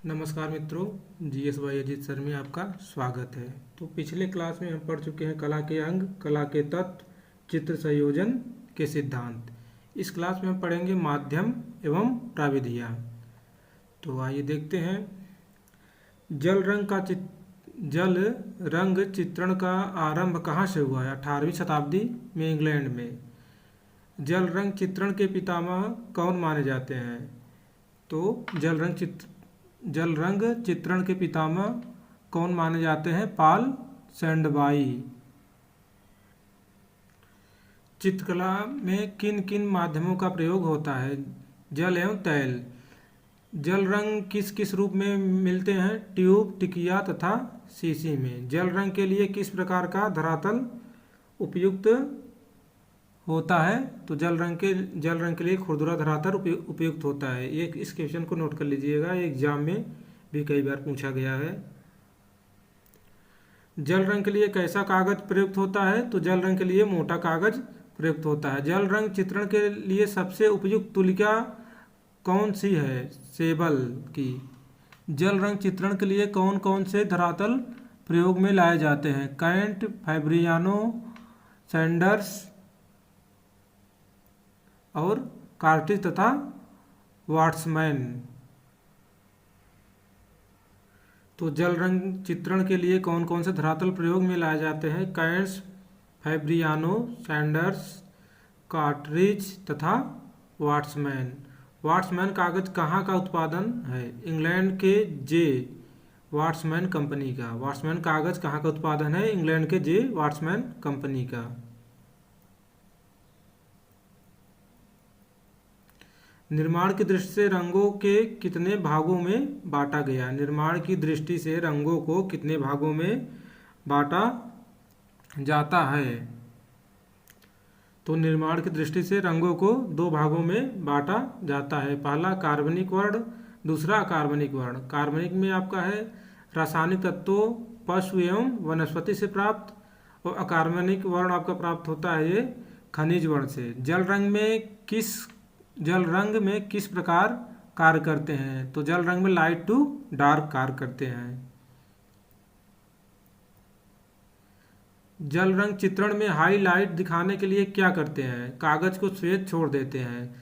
नमस्कार मित्रों, GS by Ajit sir में आपका स्वागत है। तो पिछले क्लास में हम पढ़ चुके हैं कला के अंग, कला के तत्व, चित्र संयोजन के सिद्धांत। इस क्लास में हम पढ़ेंगे माध्यम एवं प्राविधियाँ। तो आइए देखते हैं। जल रंग चित्रण का आरंभ कहाँ से हुआ है? 18वीं शताब्दी में इंग्लैंड में। जल रंग चित्रण के पितामह कौन माने जाते हैं? तो जल रंग चित्रण के पितामह कौन माने जाते हैं? पॉल सैंडबाई। चित्रकला में किन किन माध्यमों का प्रयोग होता है? जल एवं तैल। जल रंग किस किस रूप में मिलते हैं? ट्यूब, टिकिया तथा शीशी में। जल रंग के लिए किस प्रकार का धरातल उपयुक्त होता है? तो जल रंग के लिए खुरदुरा धरातल उपयुक्त होता है। ये इस क्वेश्चन को नोट कर लीजिएगा, एग्जाम में भी कई बार पूछा गया है। जल रंग के लिए कैसा कागज प्रयुक्त होता है? तो जल रंग के लिए मोटा कागज प्रयुक्त होता है। जल रंग चित्रण के लिए सबसे उपयुक्त तुलिका कौन सी है? सेबल की। जल रंग चित्रण के लिए कौन कौन से धरातल प्रयोग में लाए जाते हैं? कैंट, फैब्रियानो, सैंडर्स और कार्टिज तथा वाट्समैन। तो जल रंग चित्रण के लिए कौन कौन से धरातल प्रयोग में लाए जाते हैं? कैंट्स, फैब्रियानो, सैंडर्स, कार्ट्रिज तथा वाट्समैन। वाट्समैन कागज कहाँ का उत्पादन है? इंग्लैंड के जे वाट्समैन कंपनी का। वाट्समैन कागज कहाँ का उत्पादन है? इंग्लैंड के जे वाट्समैन कंपनी का। निर्माण की दृष्टि से रंगों के कितने भागों में बांटा गया? निर्माण की दृष्टि से रंगों को कितने भागों में बांटा जाता है? तो निर्माण की दृष्टि से रंगों को दो भागों में बांटा जाता है। पहला कार्बनिक वर्ण, दूसरा अकार्बनिक वर्ण। कार्बनिक में आपका है रासायनिक तत्वों, पशु एवं वनस्पति से प्राप्त, और अकार्बनिक वर्ण आपका प्राप्त होता है ये खनिज वर्ण से। जल रंग में किस प्रकार कार्य करते हैं? तो जल रंग में लाइट टू डार्क कार्य करते हैं। जल रंग चित्रण में हाईलाइट दिखाने के लिए क्या करते हैं? कागज को श्वेत छोड़ देते हैं।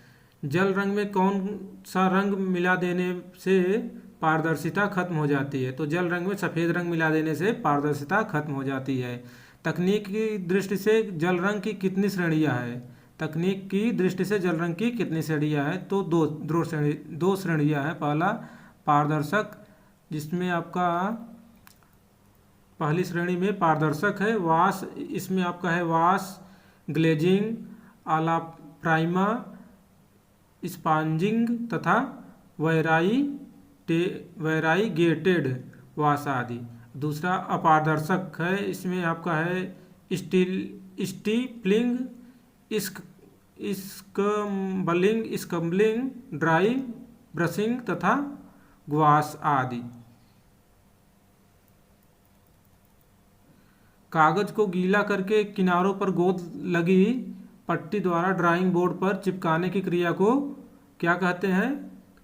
जल रंग में कौन सा रंग मिला देने से पारदर्शिता खत्म हो जाती है? तो जल रंग में सफ़ेद रंग मिला देने से पारदर्शिता खत्म हो जाती है। तकनीक की दृष्टि से जल रंग की कितनी श्रेणियां हैं? तकनीक की दृष्टि से जल रंग की कितनी श्रेणियां हैं? तो दो श्रेणियां हैं। पहला पारदर्शक, जिसमें आपका पहली श्रेणी में पारदर्शक है वाश, इसमें आपका है वाश, ग्लेजिंग, आला प्राइमा, स्पॉन्जिंग तथा वैराइगेटेड वाश आदि। दूसरा अपारदर्शक है, इसमें आपका है स्टीपलिंग, स्कम्बलिंग, ड्राई ब्रशिंग तथा ग्वाश आदि। कागज को गीला करके किनारों पर गोंद लगी पट्टी द्वारा ड्राइंग बोर्ड पर चिपकाने की क्रिया को क्या कहते हैं?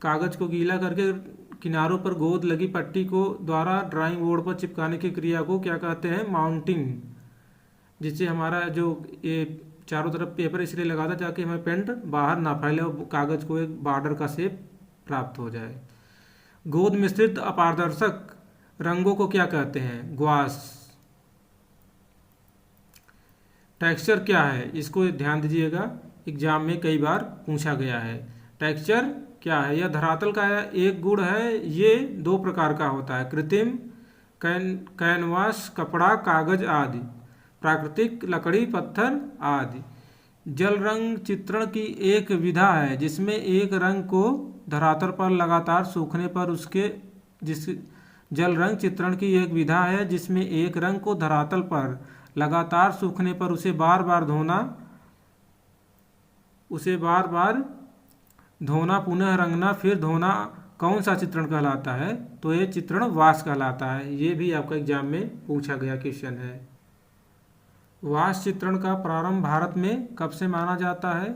कागज को गीला करके किनारों पर गोंद लगी पट्टी को द्वारा ड्राइंग बोर्ड पर चिपकाने की क्रिया को क्या कहते हैं? माउंटिंग। जिससे हमारा जो ये चारों तरफ पेपर इसलिए लगाता ताकि हमारे पेंट बाहर ना फैले और कागज को एक बॉर्डर का शेप प्राप्त हो जाए। गोंद मिश्रित अपारदर्शक रंगों को क्या कहते हैं? ग्वाश। टेक्सचर क्या है? इसको ध्यान दीजिएगा, एग्जाम में कई बार पूछा गया है। टेक्सचर क्या है? यह धरातल का एक गुण है। ये दो प्रकार का होता है, कृत्रिम कैनवास, कपड़ा, कागज आदि, प्राकृतिक लकड़ी, पत्थर आदि। जल रंग चित्रण की एक विधा है जिसमें एक रंग को धरातल पर लगातार सूखने पर जल रंग चित्रण की एक विधा है जिसमें एक रंग को धरातल पर लगातार सूखने पर उसे बार बार धोना, पुनः रंगना, फिर धोना कौन सा चित्रण कहलाता है? तो ये चित्रण वाश कहलाता है। ये भी आपका एग्जाम में पूछा गया क्वेश्चन है। वाश चित्रण का प्रारंभ भारत में कब से माना जाता है?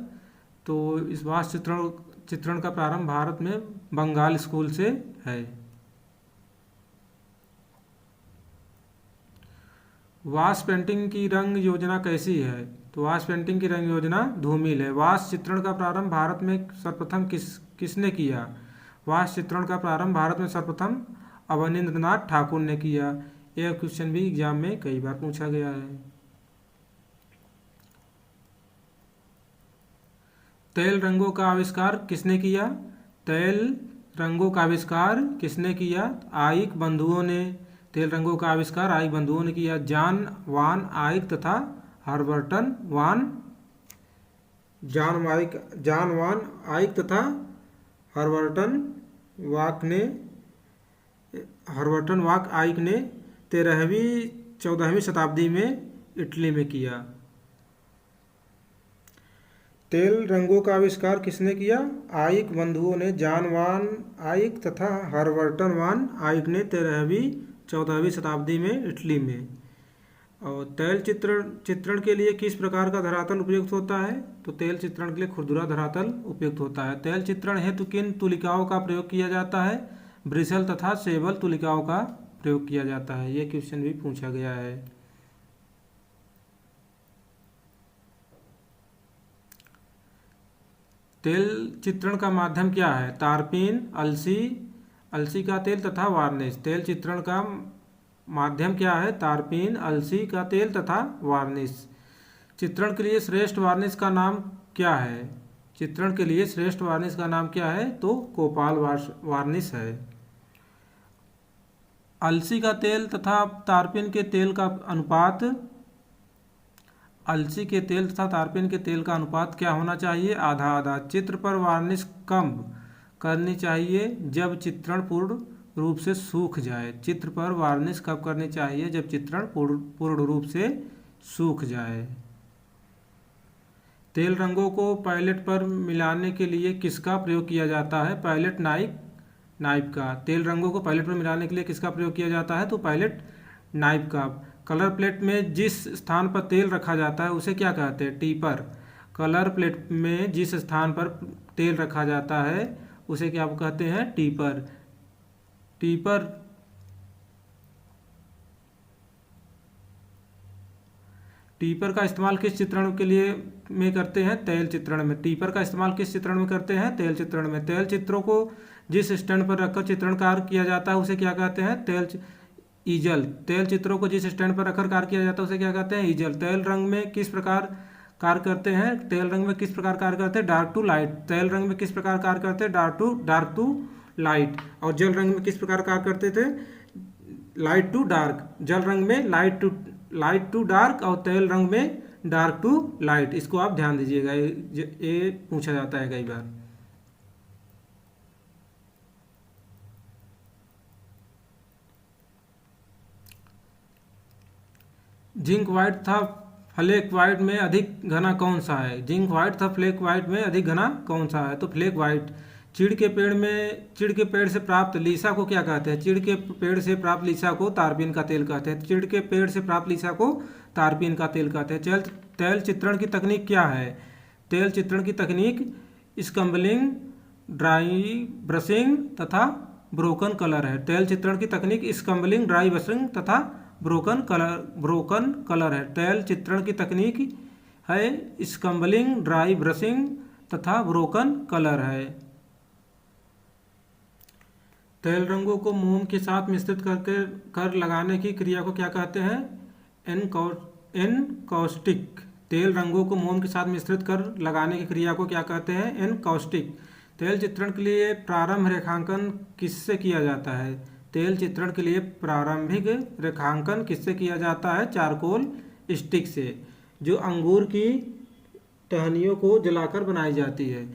तो इस वाश चित्रण का प्रारंभ भारत में बंगाल स्कूल से है। वाश पेंटिंग की रंग योजना कैसी है? तो वाश पेंटिंग की रंग योजना धूमिल है। वाश चित्रण का प्रारंभ भारत में सर्वप्रथम किसने किया? वाश चित्रण का प्रारंभ भारत में सर्वप्रथम अवनींद्रनाथ ठाकुर ने किया। यह क्वेश्चन भी एग्जाम में कई बार पूछा गया है। तेल रंगों का आविष्कार किसने किया? तेल रंगों का आविष्कार किसने किया? आइक बंधुओं ने। तेल रंगों का आविष्कार आइक बंधुओं ने किया। जॉन वान आइक तथा हर्बर्टन वान जॉन वान आइक तथा हर्बर्टन वाक आइक ने 13वीं-14वीं शताब्दी में इटली में किया। तेल रंगों का आविष्कार किसने किया? आइक बंधुओं ने। जॉन वान आइक तथा हर्बर्टन वान आइक ने 13वीं-14वीं शताब्दी में इटली में। और तेल चित्रण के लिए किस प्रकार का धरातल उपयुक्त होता है? तो तेल चित्रण के लिए खुरदुरा धरातल उपयुक्त होता है। तेल चित्रण हेतु किन तुलिकाओं का प्रयोग किया जाता है? ब्रिसल तथा सेबल तुलिकाओं का प्रयोग किया जाता है। ये क्वेश्चन भी पूछा गया है। तेल चित्रण का माध्यम क्या है? तारपीन, अलसी का तेल तथा वार्निश। तेल चित्रण का माध्यम क्या है? तारपीन, अलसी का तेल तथा वार्निश। चित्रण के लिए श्रेष्ठ वार्निश का नाम क्या है? चित्रण के लिए श्रेष्ठ वार्निश का नाम क्या है? तो कोपाल वार्निश है। अलसी का तेल तथा तारपीन के तेल का अनुपात अलसी के तेल तथा तारपीन के तेल का अनुपात क्या होना चाहिए? आधा आधा। चित्र पर वार्निश कब करनी चाहिए? जब चित्रण पूर्ण रूप से सूख जाए। चित्र पर वार्निश कब करनी चाहिए? जब चित्रण पूर्ण रूप से सूख जाए। तेल रंगों को पैलेट पर मिलाने के लिए किसका प्रयोग किया जाता है? पैलेट नाइफ का। तेल रंगों को पैलेट पर मिलाने के लिए किसका प्रयोग किया जाता है? तो पैलेट नाइफ का। कलर प्लेट में जिस स्थान पर तेल रखा जाता है उसे क्या कहते हैं? टीपर। कलर प्लेट में जिस स्थान पर तेल रखा जाता है उसे क्या कहते हैं? टीपर। टीपर का इस्तेमाल किस चित्रण के लिए में करते हैं? तेल चित्रण में। टीपर का इस्तेमाल किस चित्रण में करते हैं? तेल चित्रण में। तेल चित्रों को जिस स्टैंड पर रखकर चित्रण कार्य किया जाता है उसे क्या कहते हैं? ईजल। तेल चित्रों को जिस स्टैंड पर रखकर कार्य किया जाता है उसे क्या कहते हैं? ईजल। तेल रंग में किस प्रकार कार्य करते हैं? तेल रंग में किस प्रकार कार्य करते हैं? Dark to light. तेल रंग में किस प्रकार कार्य करते हैं? Dark to light. और जल रंग में किस प्रकार कार्य करते थे? Light to dark. जल रंग में लाइट टू डार्क और तेल रंग में डार्क टू लाइट। इसको आप ध्यान दीजिएगा, ये पूछा जाता है कई बार। जिंक व्हाइट था फ्लेक व्हाइट में अधिक घना कौन सा है? जिंक व्हाइट था फ्लेक व्हाइट में अधिक घना कौन सा है? तो फ्लेक व्हाइट। चिड़ के पेड़ से प्राप्त लीसा को क्या कहते हैं? चिड़ के पेड़ से प्राप्त लीसा को तारपीन का तेल कहते हैं। चिड़ के पेड़ से प्राप्त लीसा को तारपीन का तेल कहते हैं। तेल चित्रण की तकनीक क्या है? तेल चित्रण की तकनीक स्कम्बलिंग, ड्राई ब्रशिंग तथा ब्रोकन कलर है। तेल चित्रण की तकनीक स्कम्बलिंग, ड्राई ब्रशिंग तथा ब्रोकन कलर है। तेल चित्रण की तकनीक है स्कम्बलिंग, ड्राई ब्रशिंग तथा ब्रोकन कलर है। तेल रंगों को मोम के साथ मिश्रित कर लगाने की क्रिया को क्या कहते हैं? एनकॉस्टिक। तेल रंगों को मोम के साथ मिश्रित कर लगाने की क्रिया को क्या कहते हैं? एनकॉस्टिक। तेल चित्रण के लिए प्रारंभ रेखांकन किससे किया जाता है? तेल चित्रण के लिए प्रारंभिक रेखांकन किससे किया जाता है? चारकोल स्टिक से, जो अंगूर की टहनियों को जलाकर बनाई जाती है।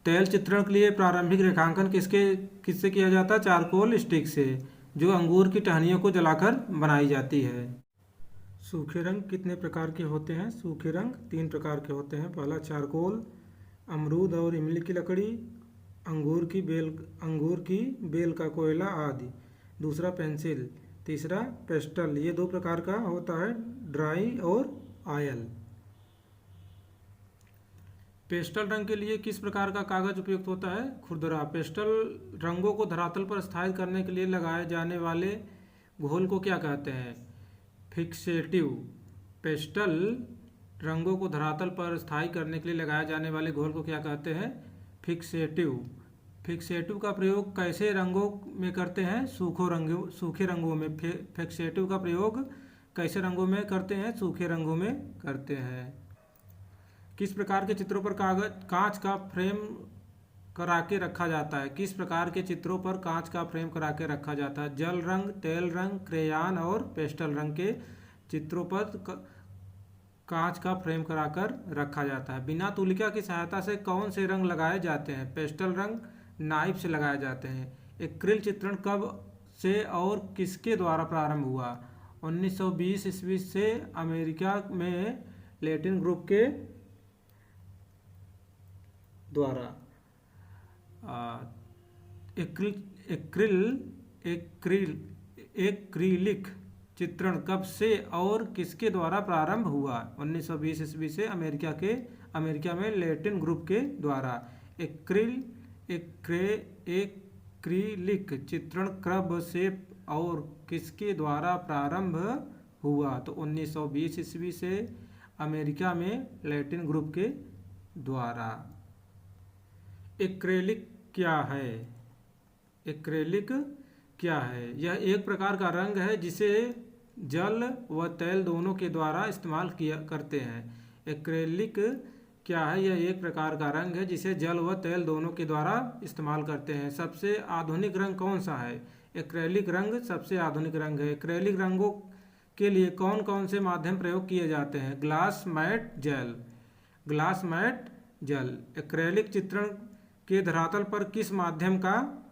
तेल चित्रण के लिए प्रारंभिक रेखांकन किससे किया जाता है? चारकोल स्टिक से, जो अंगूर की टहनियों को जलाकर बनाई जाती है। सूखे रंग कितने प्रकार के होते हैं? सूखे रंग 3 प्रकार के होते हैं। पहला चारकोल, अमरूद और इमली की लकड़ी, अंगूर की बेल का कोयला आदि। दूसरा पेंसिल। तीसरा पेस्टल। ये 2 प्रकार का होता है, ड्राई और ऑयल। पेस्टल रंग के लिए किस प्रकार का कागज उपयुक्त होता है? खुरदरा। पेस्टल रंगों को धरातल पर स्थायित करने के लिए लगाए जाने वाले घोल को क्या कहते हैं? फिक्सेटिव पेस्टल रंगों को धरातल पर स्थायी करने के लिए लगाए जाने वाले घोल को क्या कहते हैं? फिक्सेटिव। फिक्सेटिव का प्रयोग कैसे रंगों में करते हैं? सूखे रंगों में। फिक्सेटिव का प्रयोग कैसे रंगों में करते हैं? सूखे रंगों में करते हैं। किस प्रकार के चित्रों पर कांच का फ्रेम करा के रखा जाता है? किस प्रकार के चित्रों पर कांच का फ्रेम करा के रखा जाता है? जल रंग, तेल रंग, क्रेयान और पेस्टल रंग के चित्रों पर कांच का फ्रेम कराकर रखा जाता है। बिना तुलिका की सहायता से कौन से रंग लगाए जाते हैं? पेस्टल रंग नाइफ से लगाए जाते हैं। एक्रिल चित्रण कब से और किसके द्वारा प्रारंभ हुआ? 1920 ईस्वी से अमेरिका में लैटिन ग्रुप के द्वारा। एक्रिलिक चित्रण कब से और किसके द्वारा प्रारंभ हुआ? 1920 ईस्वी से अमेरिका में लैटिन ग्रुप के द्वारा। एक्रिलिक चित्रण कब से और किसके द्वारा प्रारंभ हुआ? तो 1920 ईस्वी से अमेरिका में लैटिन ग्रुप के द्वारा। एक्रेलिक क्या है? एक्रेलिक क्या है? यह एक प्रकार का रंग है जिसे जल व तेल दोनों के द्वारा इस्तेमाल करते हैं। एक्रेलिक क्या है? यह एक प्रकार का रंग है जिसे जल व तेल दोनों के द्वारा इस्तेमाल करते हैं। सबसे आधुनिक रंग कौन सा है? एक्रेलिक रंग सबसे आधुनिक रंग है। एक्रेलिक रंगों के लिए कौन कौन से माध्यम प्रयोग किए जाते हैं? Glass mat gel. Glass mat gel. Acrylic चित्रण के धरातल पर किस माध्यम का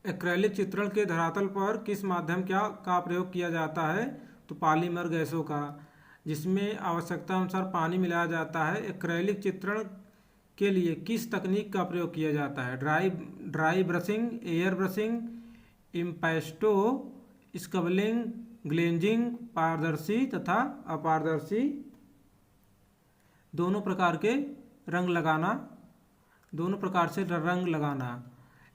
एक्रेलिक चित्रण के धरातल पर किस माध्यम का प्रयोग किया जाता है? तो पॉलीमर गैसों का, जिसमें आवश्यकता अनुसार पानी मिलाया जाता है। एक्रेलिक चित्रण के लिए किस तकनीक का प्रयोग किया जाता है? Dry brushing, air brushing, impasto, scrubbing, glazing, पारदर्शी तथा अपारदर्शी दोनों प्रकार से रंग लगाना।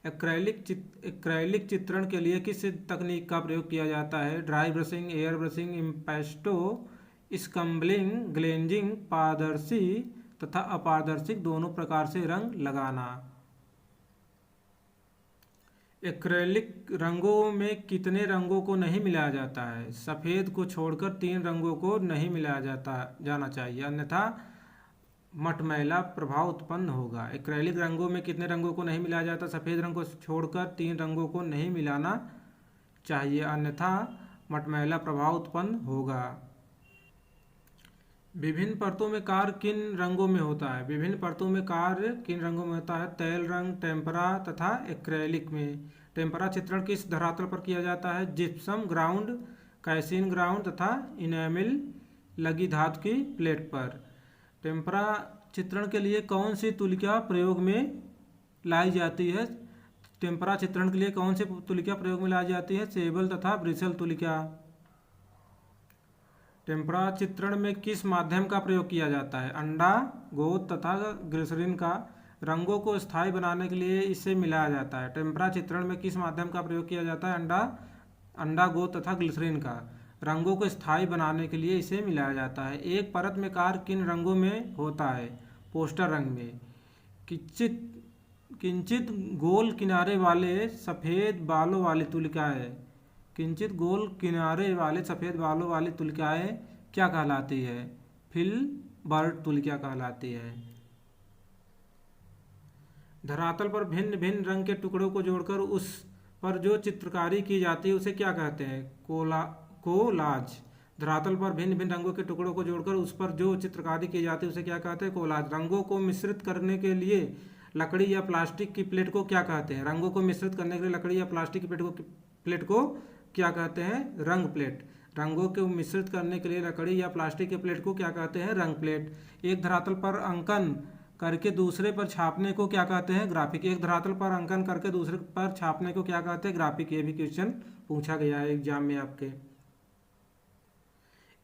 एक्रेलिक चित्रण के लिए किस तकनीक का प्रयोग किया जाता है? Dry brushing, air brushing, impasto, scrubbing, glazing, पारदर्शी तथा अपारदर्शी दोनों प्रकार से रंग लगाना। एक्रेलिक रंगों में कितने रंगों को नहीं मिलाया जाता है? सफ़ेद को छोड़कर 3 रंगों को नहीं मिलाया जाना चाहिए, अन्यथा मटमैला प्रभाव उत्पन्न होगा। एक्रेलिक रंगों में कितने रंगों को नहीं मिलाया जाता? सफ़ेद रंग को छोड़कर 3 रंगों को नहीं मिलाना चाहिए, अन्यथा मटमैला प्रभाव उत्पन्न होगा। विभिन्न परतों में कार्य किन रंगों में होता है? विभिन्न परतों में कार्य किन रंगों में होता है? तेल रंग, टेम्परा तथा एक्रेलिक में। टेम्परा चित्रण किस धरातल पर किया जाता है? जिप्सम ग्राउंड, कैल्शियम ग्राउंड तथा इनेमिल लगी धातु की प्लेट पर। टेम्परा चित्रण के लिए कौन सी तुलिका प्रयोग में लाई जाती है? टेम्परा चित्रण के लिए कौन सी तुलिका प्रयोग में लाई जाती है? सेबल तथा ब्रिसेल तुलिका। टेम्परा चित्रण में किस माध्यम का प्रयोग किया जाता है? अंडा, गोंद तथा ग्लिसरीन का। रंगों को स्थायी बनाने के लिए इसे मिलाया जाता है। टेम्परा चित्रण में किस माध्यम का प्रयोग किया जाता है? अंडा, गोंद तथा ग्लिसरीन का। रंगों को स्थायी बनाने के लिए इसे मिलाया जाता है। एक परत में कार्य किन रंगों में होता है? पोस्टर रंग में। किंचित गोल किनारे वाले सफ़ेद बालों वाली तुलिकाएँ किंचित गोल किनारे वाले सफ़ेद बालों वाली तुलिकाएँ क्या कहलाती है? फिलबर्ट तुलिका कहलाती है। धरातल पर भिन्न भिन्न रंग के टुकड़ों को जोड़कर उस पर जो चित्रकारी की जाती है उसे क्या कहते हैं? कोलाज। धरातल पर भिन्न भिन्न रंगों के टुकड़ों को जोड़कर उस पर जो चित्रकारी की जाती है उसे क्या कहते हैं? कोलाज। रंगों को मिश्रित करने के लिए लकड़ी या प्लास्टिक की प्लेट को क्या कहते हैं? रंगों को मिश्रित करने के लिए लकड़ी या प्लास्टिक की प्लेट को क्या कहते हैं? रंग प्लेट। रंगों को मिश्रित करने के लिए लकड़ी या प्लास्टिक की प्लेट को क्या कहते हैं? रंग प्लेट। एक धरातल पर अंकन करके दूसरे पर छापने को क्या कहते हैं? ग्राफिक। एक धरातल पर अंकन करके दूसरे पर छापने को क्या कहते हैं? ग्राफिक। ये भी क्वेश्चन पूछा गया है एग्जाम में आपके।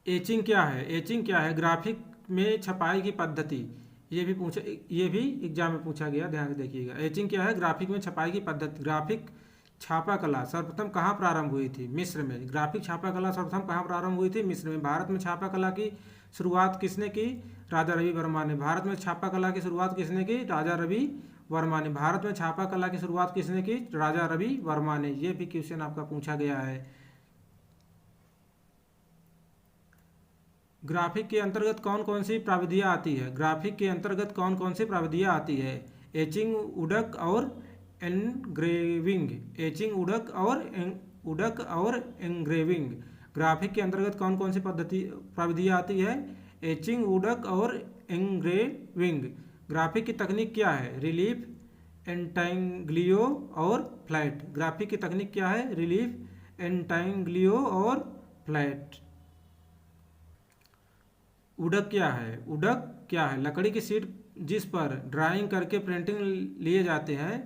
एचिंग क्या है? एचिंग क्या है? ग्राफिक में छपाई की पद्धति। ये भी एग्जाम में पूछा गया, ध्यान से देखिएगा। एचिंग क्या है? ग्राफिक में छपाई की पद्धति। ग्राफिक छापा कला सर्वप्रथम कहाँ प्रारंभ हुई थी? मिस्र में। ग्राफिक छापा कला सर्वप्रथम कहाँ प्रारंभ हुई थी? मिस्र में। भारत में छापा कला की शुरुआत किसने की? राजा रवि वर्मा ने। भारत में छापा कला की शुरुआत किसने की? राजा रवि वर्मा ने। भारत में छापा कला की शुरुआत किसने की? राजा रवि वर्मा ने। ये भी क्वेश्चन आपका पूछा गया है। ग्राफिक के अंतर्गत कौन कौन सी प्राविधियाँ आती है? ग्राफिक के अंतर्गत कौन कौन सी प्राविधियाँ आती है? एचिंग, उडक और एनग्रेविंग। एचिंग, उडक और एंग्रेविंग। ग्राफिक के अंतर्गत कौन कौन सी प्राविधियाँ आती है? एचिंग, उडक और एंग्रेविंग। ग्राफिक की तकनीक क्या है? रिलीफ, एंटाइग्लियो और फ्लैट। ग्राफिक की तकनीक क्या है? रिलीफ, एंटाइग्लियो और फ्लैट। उडक क्या है? उडक क्या है? लकड़ी की शीट जिस पर ड्राइंग करके प्रिंटिंग लिए जाते हैं।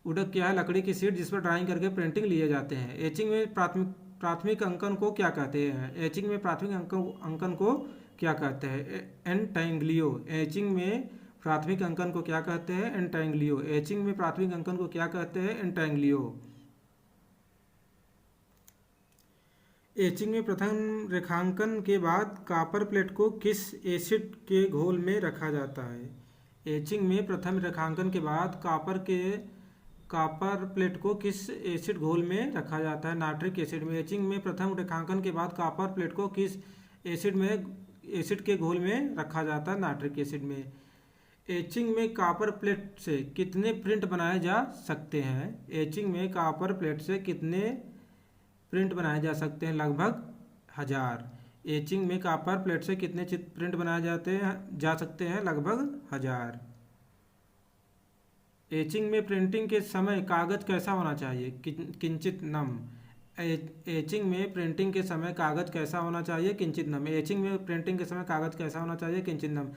उडक क्या है? लकड़ी की शीट जिस पर ड्राइंग करके प्रिंटिंग लिए जाते हैं। एचिंग में प्राथमिक अंकन को क्या कहते हैं? एचिंग में प्राथमिक अंकन को क्या कहते हैं? एंटाइग्लियो। एचिंग में प्राथमिक अंकन को क्या कहते हैं? एंटाइग्लियो। एचिंग में प्राथमिक अंकन को क्या कहते हैं? एंटाइग्लियो। एचिंग में प्रथम रेखांकन के बाद कॉपर प्लेट को किस एसिड के घोल में रखा जाता है? एचिंग में प्रथम रेखांकन के बाद कॉपर प्लेट को किस एसिड घोल में रखा जाता है? नाइट्रिक एसिड में। एचिंग में प्रथम रेखांकन के बाद कॉपर प्लेट को किस एसिड के घोल में रखा जाता है? नाइट्रिक एसिड में। एचिंग में कॉपर प्लेट से कितने प्रिंट बनाए जा सकते हैं? एचिंग में कॉपर प्लेट से कितने प्रिंट बनाए जा सकते हैं? लगभग 1000। एचिंग में कॉपर प्लेट से कितने प्रिंट बनाए जा सकते हैं? लगभग 1000। एचिंग में प्रिंटिंग के समय कागज कैसा होना चाहिए? किंचित नम। एचिंग में प्रिंटिंग के समय कागज कैसा होना चाहिए? किंचित नम। एचिंग में प्रिंटिंग के समय कागज कैसा होना चाहिए? किंचित नम।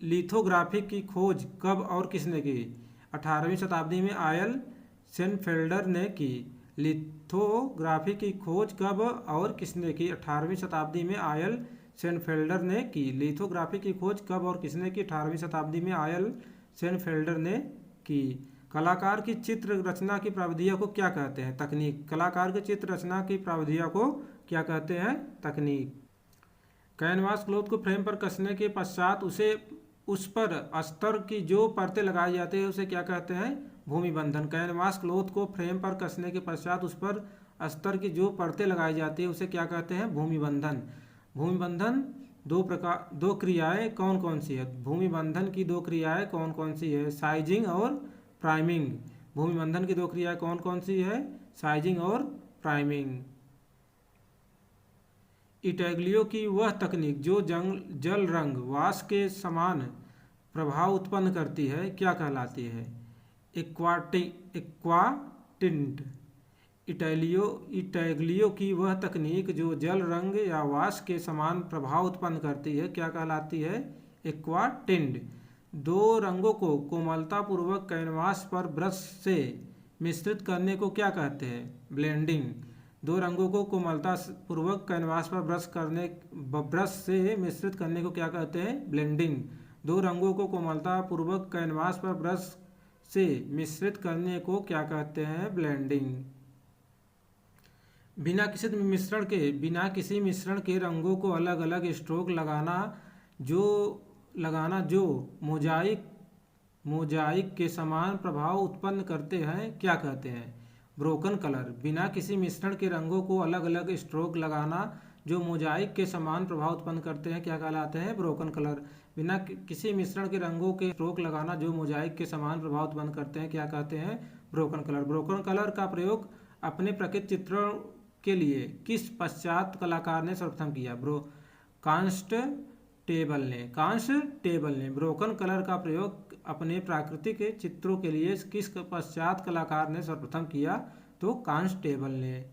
लिथोग्राफी की खोज कब और किसने की? 18वीं शताब्दी में आयल शेनफेल्डर ने की। लिथोग्राफी की खोज कब और किसने की? 18वीं शताब्दी में आयल शेनफेल्डर ने की। लिथोग्राफी की खोज कब और किसने की? 18वीं शताब्दी में आयल शेनफेल्डर ने की। कलाकार की चित्र रचना की प्राविधिया को क्या कहते हैं? तकनीक। कलाकार की चित्र रचना की प्राविधिया को क्या कहते हैं? तकनीक। कैनवास क्लॉथ को फ्रेम पर कसने के पश्चात उस पर अस्तर की जो परतें लगाई जाती है उसे क्या कहते हैं? भूमि बंधन। कैनवास क्लॉथ को फ्रेम पर कसने के पश्चात उस पर अस्तर की जो परतें लगाई जाती है उसे क्या कहते हैं? भूमि बंधन। भूमि बंधन दो क्रियाएं कौन कौन सी है? भूमि बंधन की दो क्रियाएं कौन कौन सी है? साइजिंग और प्राइमिंग। भूमि बंधन की दो क्रियाएं कौन कौन सी है? साइजिंग और प्राइमिंग। इंटेग्लियो की वह तकनीक जो जल रंग वाश के समान प्रभाव उत्पन्न करती है क्या कहलाती है? एक्वाटिंट। इंटेग्लियो की वह तकनीक जो जल रंग या वाश के समान प्रभाव उत्पन्न करती है क्या कहलाती है? एक्वाटिंट। दो रंगों को कोमलतापूर्वक कैनवास पर ब्रश से मिश्रित करने को क्या कहते हैं? ब्लेंडिंग। दो रंगों को कोमलतापूर्वक कैनवास पर ब्रश से मिश्रित करने को क्या कहते हैं? ब्लेंडिंग। दो रंगों को कोमलतापूर्वक कैनवास पर ब्रश से मिश्रित करने को क्या कहते हैं? ब्लेंडिंग। बिना किसी मिश्रण के रंगों को अलग अलग स्ट्रोक लगाना जो मोजाइक के समान प्रभाव उत्पन्न करते हैं क्या कहते हैं? Broken colour. बिना किसी मिश्रण के रंगों को अलग अलग स्ट्रोक लगाना जो मोजाइक के समान प्रभाव उत्पन्न करते हैं क्या कहलाते हैं? Broken colour. बिना किसी मिश्रण के रंगों के स्ट्रोक लगाना जो मोजाइक के समान प्रभाव उत्पन्न करते हैं क्या कहते हैं? Broken colour. ब्रोकन कलर का प्रयोग अपने प्रकृति चित्रों के लिए किस पश्चात कलाकार ने सर्वप्रथम किया? कांस्टेबल ने। ब्रोकन कलर का प्रयोग अपने प्राकृतिक चित्रों के लिए किस पश्चात कलाकार ने सर्वप्रथम किया? तो कांस्टेबल ने।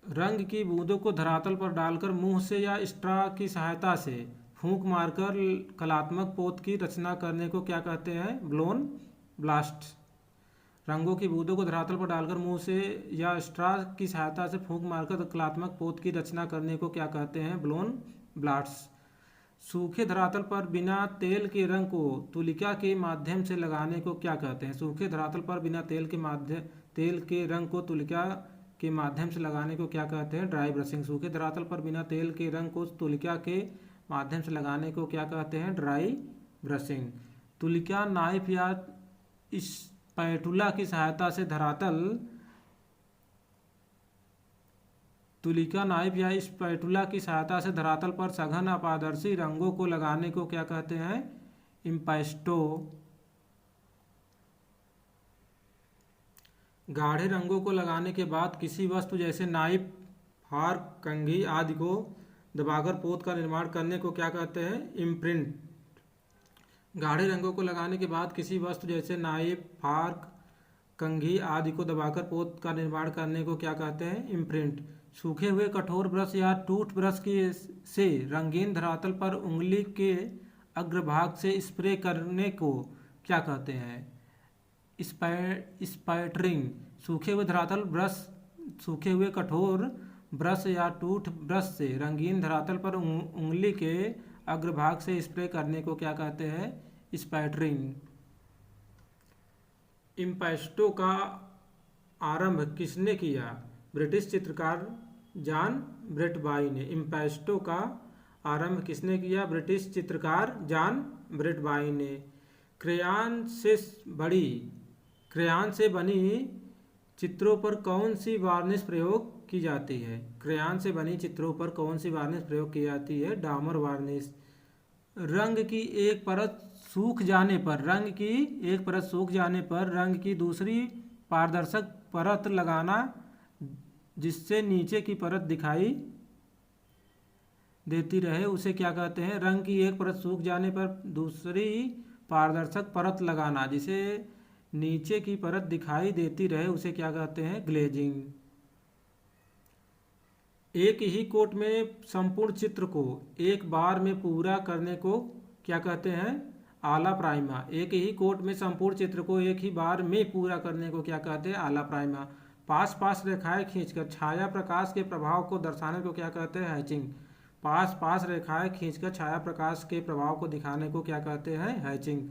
रंग की बूंदों को धरातल पर डालकर मुंह से या स्ट्रा की सहायता से फूंक मारकर कलात्मक पोत की रचना करने को क्या कहते हैं? Blown blast. रंगों की बूंदों को धरातल पर डालकर मुंह से या स्ट्रा की सहायता से फूंक मारकर कलात्मक पोत की रचना करने को क्या कहते हैं? Blown blast. सूखे धरातल पर बिना तेल के रंग को तुलिका के माध्यम से लगाने को क्या कहते हैं? सूखे धरातल पर बिना तेल के रंग को तुलिका के माध्यम से लगाने को क्या कहते हैं? Dry brushing. सूखे धरातल पर बिना तेल के रंग को तुलिका के माध्यम से लगाने को क्या कहते हैं? Dry brushing. तुलिका नाइफ या स्पैटुला की सहायता से धरातल तुलिका नाइफ या स्पैटुला की सहायता से धरातल पर सघन अपारदर्शी रंगों को लगाने को क्या कहते हैं? इम्पैस्टो। गाढ़े रंगों को लगाने के बाद किसी वस्तु जैसे नाइफ, फार्क, कंघी आदि को दबाकर पोत का निर्माण करने को क्या कहते हैं? इम्प्रिंट। गाढ़े रंगों को लगाने के बाद किसी वस्तु जैसे नाइफ, फार्क, कंघी आदि को दबाकर पोत का निर्माण करने को क्या कहते हैं? इम्प्रिंट। सूखे हुए कठोर ब्रश या टूथ ब्रश से रंगीन धरातल पर उंगली के अग्रभाग से स्प्रे करने को क्या कहते हैं? स्पैटरिंग। सूखे हुए कठोर ब्रश या टूथ ब्रश से रंगीन धरातल पर उंगली के अग्रभाग से स्प्रे करने को क्या कहते हैं? स्पैटरिंग। इम्पैस्टो का आरंभ किसने किया? ब्रिटिश चित्रकार जॉन ब्रैडबाई ने। इम्पैस्टो का आरंभ किसने किया? ब्रिटिश चित्रकार जॉन ब्रैडबाई ने। क्रेयॉन से बनी चित्रों पर कौन सी वार्निश प्रयोग की जाती है? क्रेयॉन से बनी चित्रों पर कौन सी वार्निश प्रयोग की जाती है? डामर वार्निश। रंग की एक परत सूख जाने पर रंग की दूसरी पारदर्शक परत लगाना जिससे नीचे की परत दिखाई देती रहे उसे क्या कहते हैं? रंग की एक परत सूख जाने पर दूसरी पारदर्शक परत लगाना जिसे नीचे की परत दिखाई देती रहे उसे क्या कहते हैं? ग्लेजिंग। एक ही कोट में संपूर्ण चित्र को एक बार में पूरा करने को क्या कहते हैं? आला प्राइमा। एक ही कोट में संपूर्ण चित्र को एक ही बार में पूरा करने को क्या कहते हैं? आला प्राइमा। पास रेखाएं खींचकर छाया प्रकाश के प्रभाव को दर्शाने को क्या कहते हैं? हैचिंग। पास रेखाएं खींचकर छाया प्रकाश के प्रभाव को दिखाने को क्या कहते हैं? हैचिंग।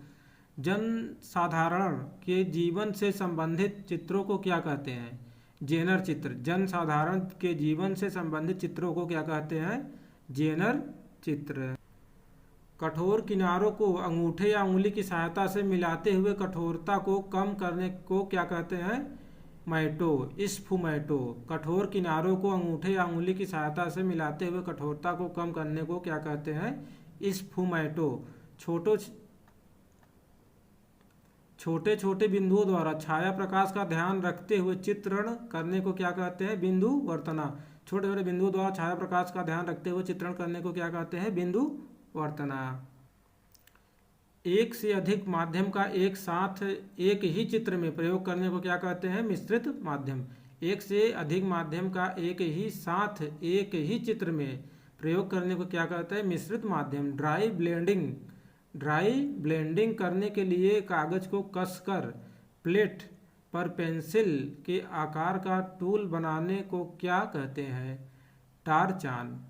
जनसाधारण के जीवन से संबंधित चित्रों को क्या कहते हैं? जेनर चित्र। जनसाधारण के जीवन से संबंधित चित्रों को क्या कहते हैं? जेनर चित्र। कठोर किनारों को अंगूठे या उंगली की सहायता से मिलाते हुए कठोरता को कम करने को क्या कहते हैं? मैटो। स्फुमैटो। कठोर किनारों को अंगूठे या उंगली की सहायता से मिलाते हुए कठोरता को कम करने को क्या कहते हैं? स्फुमैटो। छोटे छोटे बिंदुओं द्वारा छाया प्रकाश का ध्यान रखते हुए चित्रण करने को क्या कहते हैं? बिंदु वर्तना। छोटे छोटे बिंदुओं द्वारा छाया प्रकाश का ध्यान रखते हुए चित्रण करने को क्या कहते हैं? बिंदु वर्तना। एक से अधिक माध्यम का एक साथ एक ही चित्र में प्रयोग करने को क्या कहते हैं? मिश्रित माध्यम। एक से अधिक माध्यम का एक ही साथ एक ही चित्र में प्रयोग करने को क्या कहते हैं? मिश्रित माध्यम। ड्राई ब्लेंडिंग करने के लिए कागज को कसकर प्लेट पर पेंसिल के आकार का टूल बनाने को क्या कहते हैं? टारचान।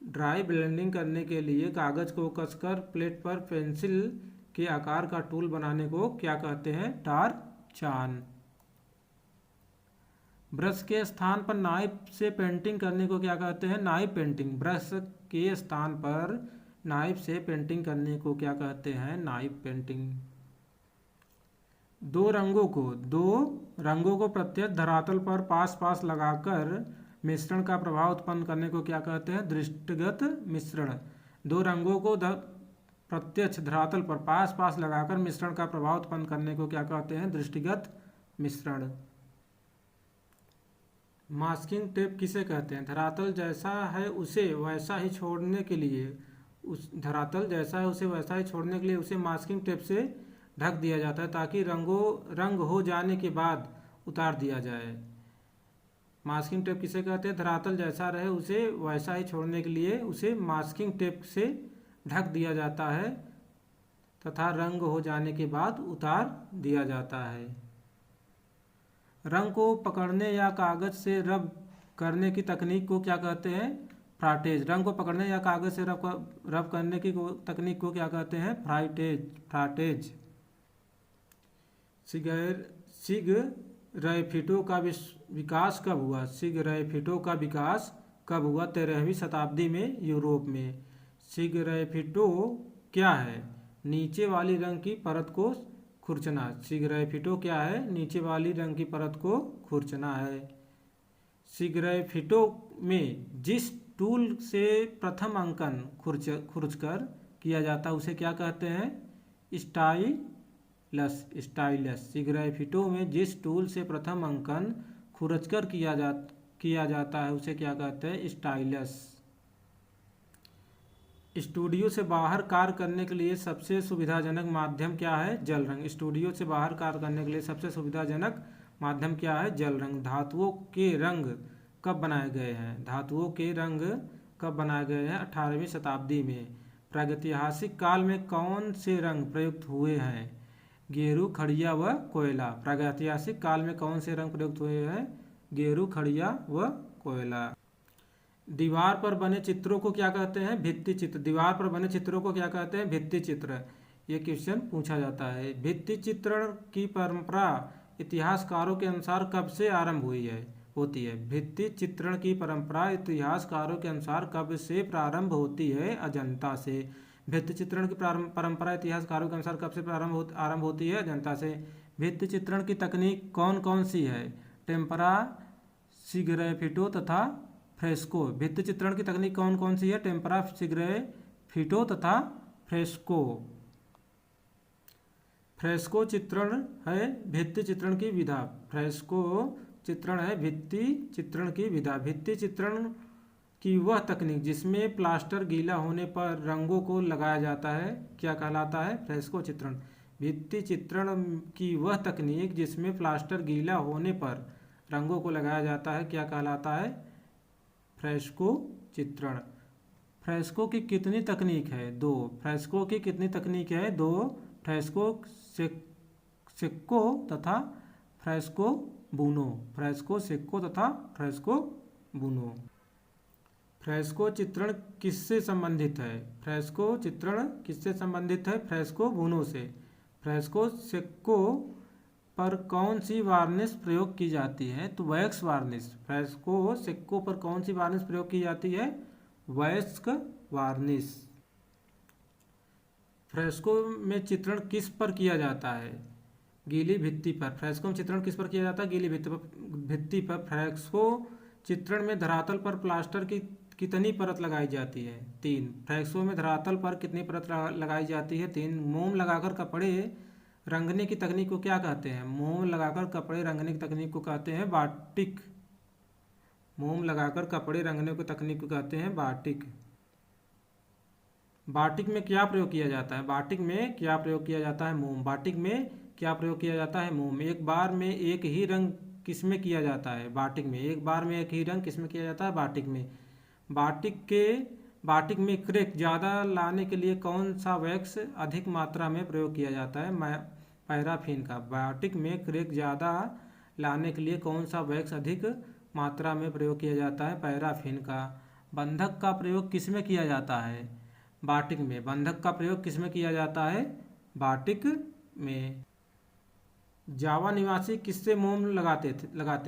ड्राई ब्लेंडिंग करने के लिए कागज को कसकर प्लेट पर पेंसिल के आकार का टूल बनाने को क्या कहते हैं? टारचान। ब्रश के स्थान पर नाइफ से पेंटिंग करने को क्या कहते हैं? Knife painting. ब्रश के स्थान पर नाइफ से पेंटिंग करने को क्या कहते हैं? Knife painting. दो रंगों को प्रत्यक्ष धरातल पर पास लगाकर मिश्रण का प्रभाव उत्पन्न करने को क्या कहते हैं? दृष्टिगत मिश्रण। दो रंगों को प्रत्यक्ष धरातल पर पास लगाकर मिश्रण का प्रभाव उत्पन्न करने को क्या कहते हैं? दृष्टिगत मिश्रण। मास्किंग टेप किसे कहते हैं? धरातल जैसा है उसे वैसा ही छोड़ने के लिए उसे मास्किंग टेप से ढक दिया जाता है ताकि रंग हो जाने के बाद उतार दिया जाए। मास्किंग टेप किसे कहते हैं? धरातल जैसा रहे उसे वैसा ही छोड़ने के लिए उसे मास्किंग टेप से ढक दिया जाता है तथा रंग हो जाने के बाद उतार दिया जाता है। रंग को पकड़ने या कागज से रब करने की तकनीक को क्या कहते हैं? फ्राटेज, रंग को पकड़ने या कागज से रब करने की तकनीक को क्या कहते हैं? फ्राटेज। सिगरेफिटो का विकास कब हुआ? सिगरेफिटो का विकास कब हुआ? 13वीं शताब्दी में यूरोप में। सिगरेफिटो क्या है? नीचे वाली रंग की परत को खुरचना। सिगरेफिटो क्या है? नीचे वाली रंग की परत को खुरचना है। सिगरेफिटो में जिस टूल से प्रथम अंकन खुरचकर किया जाता है उसे क्या कहते हैं? स्टाइलस। सिगरेफिटो में जिस टूल से प्रथम अंकन खुरचकर किया जाता है उसे क्या कहते हैं? स्टाइलस। स्टूडियो से बाहर कार्य करने के लिए सबसे सुविधाजनक माध्यम क्या है? जल रंग। स्टूडियो से बाहर कार्य करने के लिए सबसे सुविधाजनक माध्यम क्या है? जल रंग। धातुओं के रंग कब बनाए गए हैं? धातुओं के रंग कब बनाए गए हैं? 18वीं शताब्दी में। प्रागैतिहासिक काल में कौन से रंग प्रयुक्त हुए हैं? गेरू, खड़िया व कोयला। प्रागैतिहासिक काल में कौन से रंग प्रयुक्त हुए हैं? गेरू, खड़िया व कोयला। दीवार पर बने चित्रों को क्या कहते हैं? भित्ति चित्र। दीवार पर बने चित्रों को क्या कहते हैं? भित्ति चित्र। ये क्वेश्चन पूछा जाता है। भित्ति चित्रण की परंपरा इतिहासकारों के अनुसार कब से आरंभ होती है? भित्ति चित्रण की परंपरा इतिहासकारों के अनुसार कब से प्रारंभ होती है? अजंता से। भित्ति चित्रण की परंपरा इतिहासकारों के अनुसार कब से आरंभ होती है? अजंता से। भित्ति चित्रण की तकनीक कौन कौन सी है? टेम्परा, सिगरेफिटो तथा फ्रेस्को। भित्ति चित्रण की तकनीक कौन कौन सी है? टेम्परा, सिगरेफिटो तथा फ्रेस्को। फ्रेस्को चित्रण है भित्ति चित्रण की विधा। फ्रेस्को चित्रण है भित्ति चित्रण की विधा। भित्ति चित्रण की वह तकनीक जिसमें प्लास्टर गीला होने पर रंगों को लगाया जाता है क्या कहलाता है? फ्रेस्को चित्रण। भित्ति चित्रण की वह तकनीक जिसमें प्लास्टर गीला होने पर रंगों को लगाया जाता है क्या कहलाता है? फ्रेस्को चित्रण। फ्रेस्को की कितनी तकनीक है? 2। फ्रेस्को की कितनी तकनीक है? 2। फ्रेस्को सेक्को तथा फ्रेस्को बूनो। फ्रेस्को सेक्को तथा फ्रेस्को बूनो। फ्रेस्को चित्रण किससे संबंधित है? फ्रेस्को चित्रण किससे संबंधित है? फ्रेस्को बूनो से। फ्रेस्को सेक्को पर कौन सी वार्निश प्रयोग की जाती है? तो वैक्स वार्निश। फ्रेस्को सेक्को पर कौन सी वार्निश प्रयोग की जाती है? Wax varnish. फ्रेस्को में चित्रण किस पर किया जाता है? गीली भित्ति पर। फ्रेस्को में चित्रण किस पर किया जाता है? गीली भित्ति पर। फ्रेस्को चित्रण में धरातल पर प्लास्टर की कितनी परत लगाई जाती है? 3। फ्रेस्को में धरातल पर कितनी परत लगाई जाती है? 3। मोम लगाकर कपड़े रंगने की तकनीक को क्या कहते हैं? मोम लगाकर कपड़े रंगने की तकनीक को कहते हैं बाटिक। मोम लगाकर कपड़े रंगने की तकनीक को कहते हैं बाटिक। बाटिक में क्या प्रयोग किया जाता है? बाटिक में क्या प्रयोग किया जाता है? मोम। बाटिक में क्या प्रयोग किया जाता है? मोम। एक बार में एक ही रंग किसमें किया जाता है? बाटिक में। एक बार में एक ही रंग किसमें किया जाता है? बाटिक में। बाटिक में क्रेक ज़्यादा लाने के लिए कौन सा वैक्स अधिक मात्रा में प्रयोग किया जाता है? पैराफिन का। बाटिक में क्रेक ज़्यादा लाने के लिए कौन सा वैक्स अधिक मात्रा में प्रयोग किया जाता है? पैराफिन का। बंधक का प्रयोग किसमें किया जाता है? बाटिक में। बंधक का प्रयोग किसमें किया जाता है? बाटिक में। जावा निवासी किससे मोम लगाते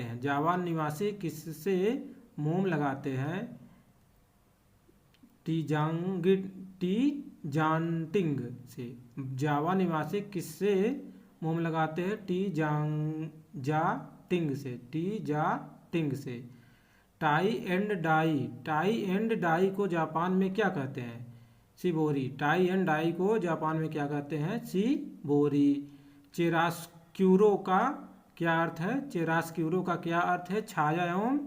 हैं? जावा निवासी किससे मोम लगाते हैं? टीजांटिंग से। जावा निवासी किससे मोम लगाते हैं? टीजाटिंग से। टाई एंड डाई को जापान में क्या कहते हैं? शिबोरी। टाई एंड डाई को जापान में क्या कहते हैं? शिबोरी। चिरास्क्यूरो का क्या अर्थ है? चिरास्क्यूरो का क्या अर्थ है? छाया एवं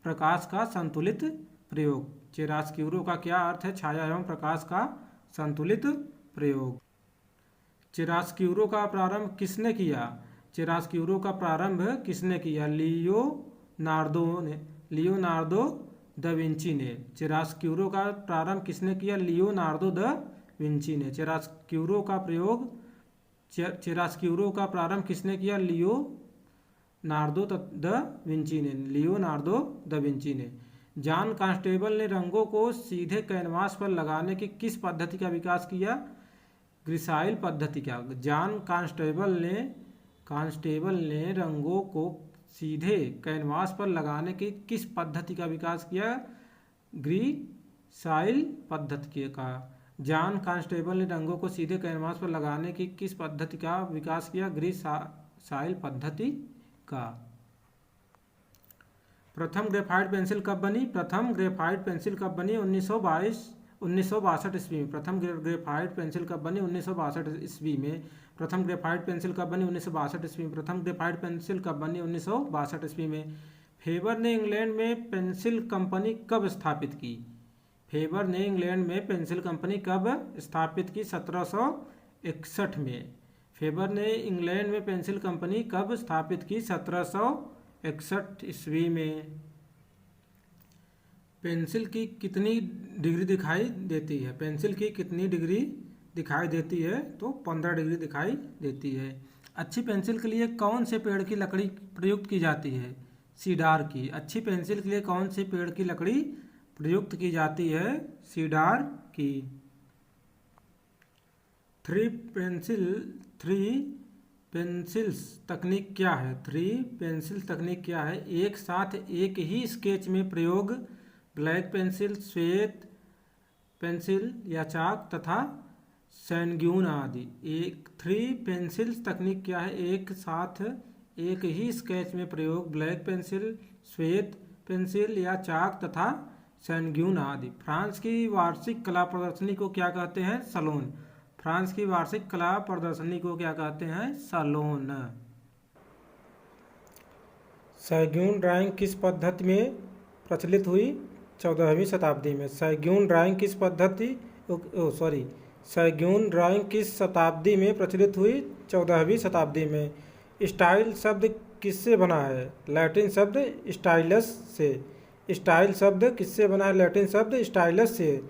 प्रकाश का संतुलित प्रयोग। चिरास्क्यूरो का क्या अर्थ है? छाया एवं प्रकाश का संतुलित प्रयोग। चिरास्क्यूरो का प्रारंभ किसने किया? चिरास्क्यूरो का प्रारंभ किसने किया? लियोनार्दो द विंची ने। चिरास्क्यूरो का प्रारंभ किसने किया? लियोनार्दो द विंची ने। चिरास्क्यूरो का प्रारंभ किसने किया? लियोनार्दो द विंची ने। जॉन कांस्टेबल ने रंगों को सीधे कैनवास पर लगाने की किस पद्धति का विकास किया? ग्रिसाइल पद्धति का। जॉन कांस्टेबल ने रंगों को सीधे कैनवास पर लगाने की किस पद्धति का विकास किया? ग्रिसाइल पद्धति का। जॉन कांस्टेबल ने रंगों को सीधे कैनवास पर लगाने की किस पद्धति का विकास किया? ग्रिसाइल पद्धति का। प्रथम ग्रेफाइट पेंसिल कब बनी? प्रथम ग्रेफाइट पेंसिल कब बनी? 1962 ईस्वी में। प्रथम ग्रेफाइट पेंसिल कब बनी? 1962 ईस्वी में। प्रथम ग्रेफाइट पेंसिल कब बनी? 1962 ईस्वी में। प्रथम ग्रेफाइट पेंसिल कब बनी? 1962 ईस्वी में। फेबर ने इंग्लैंड में पेंसिल कंपनी कब स्थापित की? फेबर ने इंग्लैंड में पेंसिल कंपनी कब स्थापित की? 1761 में। फेबर ने इंग्लैंड में पेंसिल कंपनी कब स्थापित की? 1761 ईस्वी में। पेंसिल की कितनी डिग्री दिखाई देती है? पेंसिल की कितनी डिग्री दिखाई देती है? तो 15 डिग्री दिखाई देती है। अच्छी पेंसिल के लिए कौन से पेड़ की लकड़ी प्रयुक्त की जाती है? सीडार की। अच्छी पेंसिल के लिए कौन से पेड़ की लकड़ी प्रयुक्त की जाती है? सीडार की। थ्री पेंसिल्स तकनीक क्या है? थ्री पेंसिल तकनीक क्या है? एक साथ एक ही स्केच में प्रयोग, ब्लैक पेंसिल, श्वेत पेंसिल या चाक तथा सैनग्यून आदि। एक थ्री पेंसिल्स तकनीक क्या है? एक साथ एक ही स्केच में प्रयोग, ब्लैक पेंसिल, श्वेत पेंसिल या चाक तथा सैनग्यून आदि। फ्रांस की वार्षिक कला प्रदर्शनी को क्या कहते हैं? सलोन। फ्रांस की वार्षिक कला प्रदर्शनी को क्या कहते हैं? सलोन। सैगुन ड्राइंग किस पद्धति में प्रचलित हुई? 14वीं शताब्दी में। सैगुन ड्राइंग किस शताब्दी में प्रचलित हुई? 14वीं शताब्दी में। स्टाइल शब्द किससे बना है? लैटिन शब्द स्टाइलस से। स्टाइल शब्द किससे बना है? लैटिन शब्द स्टाइलस से।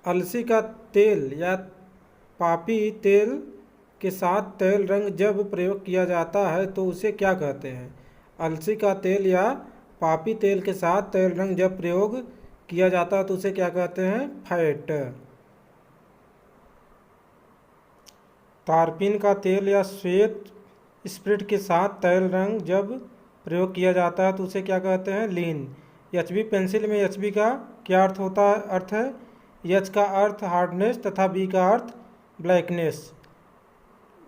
अलसी का तेल या पापी तेल के साथ तेल रंग जब प्रयोग किया जाता है तो उसे क्या कहते हैं? अलसी का तेल या पापी तेल के साथ तेल रंग जब प्रयोग किया जाता है तो उसे क्या कहते हैं? फैट। तारपीन का तेल या श्वेत स्प्रिट के साथ तेल रंग जब प्रयोग किया जाता है तो उसे क्या कहते हैं? लीन। एचबी पेंसिल में एचबी का क्या अर्थ है? एच का अर्थ हार्डनेस तथा बी का अर्थ ब्लैकनेस।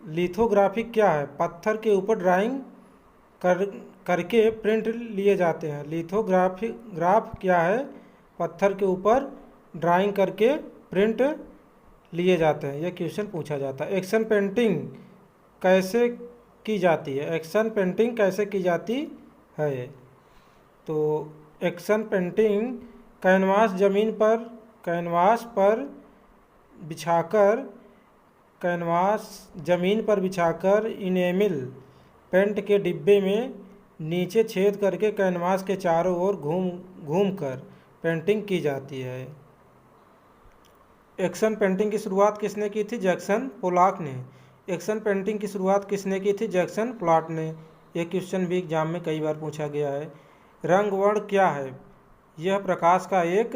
लिथोग्राफी क्या है? पत्थर के ऊपर ड्राइंग करके प्रिंट लिए जाते हैं। ग्राफ क्या है? पत्थर के ऊपर ड्राइंग करके प्रिंट लिए जाते हैं। यह क्वेश्चन पूछा जाता है। एक्शन पेंटिंग कैसे की जाती है? एक्शन पेंटिंग कैसे की जाती है? तो एक्शन पेंटिंग कैनवास जमीन पर बिछाकर इनेमिल पेंट के डिब्बे में नीचे छेद करके कैनवास के चारों ओर घूम कर पेंटिंग की जाती है। एक्शन पेंटिंग की शुरुआत किसने की थी? जैक्सन पोलॉक ने। एक्शन पेंटिंग की शुरुआत किसने की थी? जैक्सन पोलॉक ने। यह क्वेश्चन भी एग्जाम में कई बार पूछा गया है। रंग वर्ण क्या है? यह प्रकाश का एक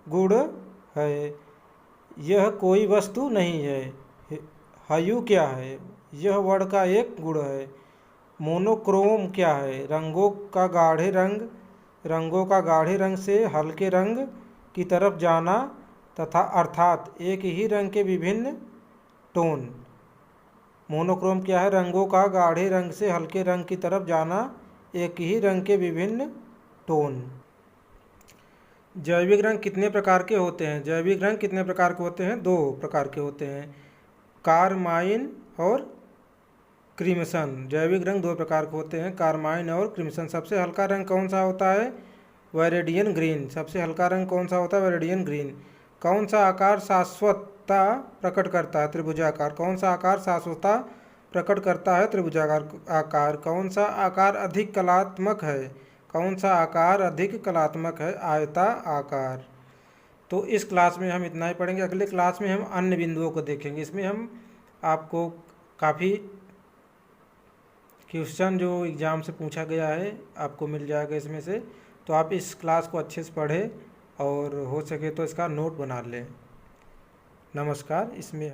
गुण है। यह कोई वस्तु नहीं है। ह्यू क्या है? यह वर्ण का एक गुण है। मोनोक्रोम क्या है? रंगों का गाढ़े रंग से हल्के रंग की तरफ जाना तथा अर्थात एक ही रंग के विभिन्न टोन। मोनोक्रोम क्या है? रंगों का गाढ़े रंग से हल्के रंग की तरफ जाना, एक ही रंग के विभिन्न टोन। जैविक रंग कितने प्रकार के होते हैं? जैविक रंग कितने प्रकार के होते हैं? 2 प्रकार के होते हैं, कारमाइन और क्रिम्सन। जैविक रंग 2 प्रकार के होते हैं, कारमाइन और क्रिम्सन। सबसे हल्का रंग कौन सा होता है? वेरेडियन ग्रीन। सबसे हल्का रंग कौन सा होता है? वेरेडियन ग्रीन। कौन सा आकार शाश्वतता प्रकट करता है? त्रिभुजाकार। कौन सा आकार शाश्वतता प्रकट करता है? त्रिभुजाकार आकार। कौन सा आकार अधिक कलात्मक है? कौन सा आकार अधिक कलात्मक है? आयता आकार। तो इस क्लास में हम इतना ही पढ़ेंगे। अगले क्लास में हम अन्य बिंदुओं को देखेंगे। इसमें हम आपको काफ़ी क्वेश्चन जो एग्ज़ाम से पूछा गया है आपको मिल जाएगा इसमें से। तो आप इस क्लास को अच्छे से पढ़ें और हो सके तो इसका नोट बना लें। नमस्कार। इसमें